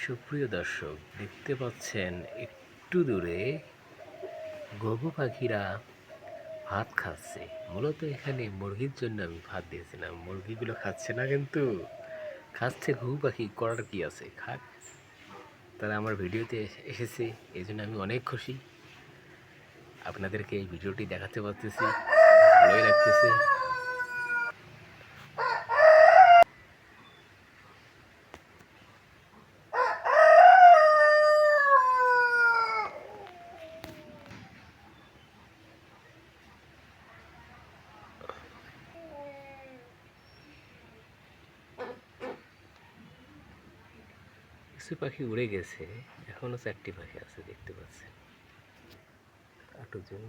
সুপ্রিয় দর্শক, দেখতে পাচ্ছেন একটু দূরে ঘুঘু পাখিরা ভাত খাচ্ছে। মূলত এখানে মুরগির জন্য আমি ভাত দিয়েছিলাম, মুরগিগুলো খাচ্ছে না, কিন্তু খাচ্ছে ঘুঘু পাখি। করার কি আছে, খাক। তারা আমার ভিডিওতে এসেছে, এই জন্য আমি অনেক খুশি। আপনাদেরকে এই ভিডিওটি দেখাতে পারতেছি, ভালোই লাগতেছে। কিছু পাখি উড়ে গেছে, এখনো 4টি পাখি আছে, দেখতে পাচ্ছেন। 8 জন।